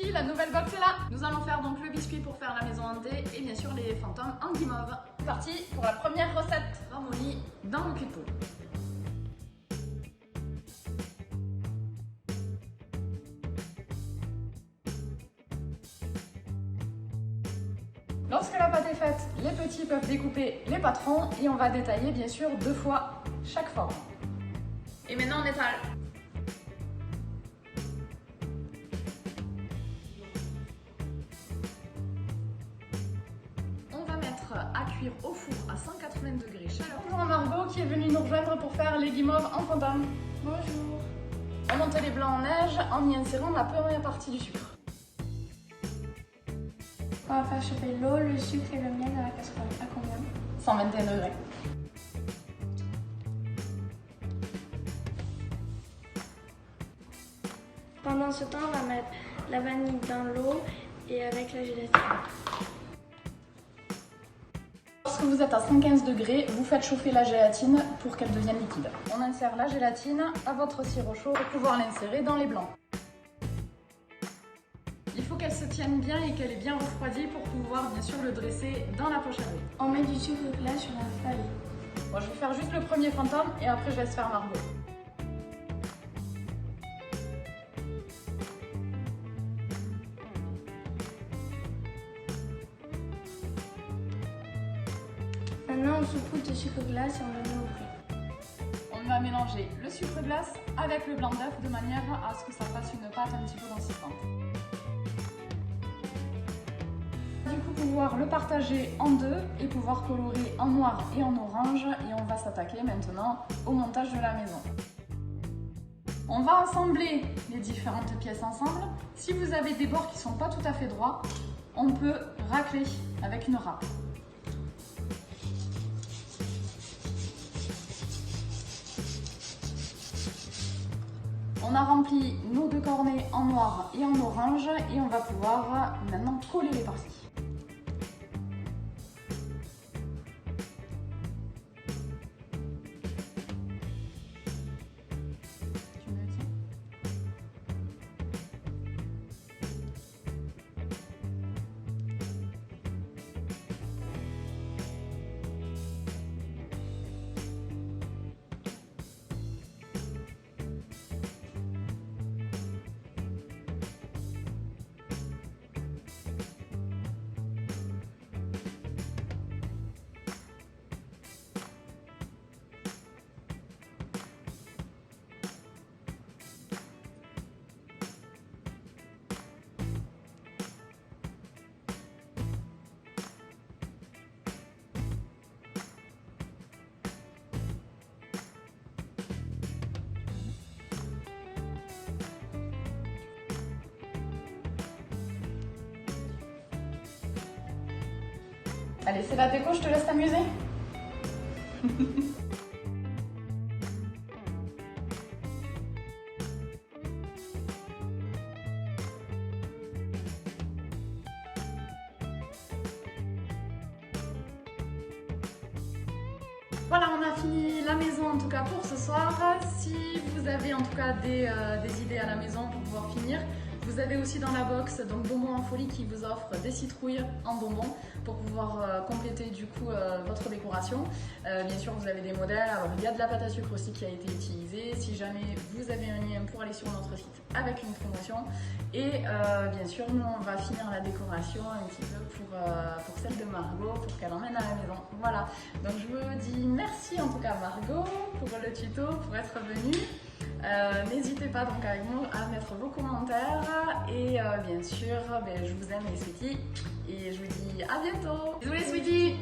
sweeties, la nouvelle box est là. Nous allons faire donc le biscuit pour faire la maison hantée et bien sûr les fantômes en guimauve. C'est parti pour la première recette. Ramolli dans le cul de poule. Lorsque la pâte est faite, les petits peuvent découper les patrons et on va détailler bien sûr 2 fois chaque forme. Et maintenant on étale. On va mettre à cuire au four à 180 degrés chaleur. Bonjour à Margot qui est venue nous rejoindre pour faire les guimauves en fantôme. Bonjour. On monte les blancs en neige en y insérant la première partie du sucre. On va faire chauffer l'eau, le sucre et le miel dans la casserole. À combien? 121 degrés. Pendant ce temps, on va mettre la vanille dans l'eau et avec la gélatine. Lorsque vous êtes à 115 degrés, vous faites chauffer la gélatine pour qu'elle devienne liquide. On insère la gélatine à votre sirop chaud pour pouvoir l'insérer dans les blancs. Il faut qu'elle se tienne bien et qu'elle est bien refroidie pour pouvoir bien sûr le dresser dans la poche à riz. On met du sucre glace sur la feuille. Moi je vais faire juste le premier fantôme et après je laisse faire Margot. Maintenant, on saupoudre de sucre glace et on le met au frais. On va mélanger le sucre glace avec le blanc d'œuf de manière à ce que ça fasse une pâte un petit peu consistante. Du coup, pouvoir le partager en deux et pouvoir colorer en noir et en orange. Et on va s'attaquer maintenant au montage de la maison. On va assembler les différentes pièces ensemble. Si vous avez des bords qui ne sont pas tout à fait droits, on peut racler avec une râpe. On a rempli nos 2 cornets en noir et en orange et on va pouvoir maintenant coller les parties. Tu me le tiens ? Allez, c'est la déco, je te laisse t'amuser. Voilà, on a fini la maison en tout cas pour ce soir. Si vous avez en tout cas des idées à la maison pour pouvoir finir, vous avez aussi dans la box donc Bonbons en folie qui vous offre des citrouilles en bonbons pour pouvoir compléter du coup votre décoration. Bien sûr vous avez des modèles, alors il y a de la pâte à sucre aussi qui a été utilisée. Si jamais vous avez un lien pour aller sur notre site avec une promotion. Et bien sûr nous on va finir la décoration un petit peu pour celle de Margot pour qu'elle emmène à la maison. Voilà, donc je vous dis merci en tout cas Margot pour le tuto, pour être venue. N'hésitez pas donc avec moi à mettre vos commentaires et bien sûr je vous aime les sweeties et je vous dis à bientôt. Bisous les sweeties.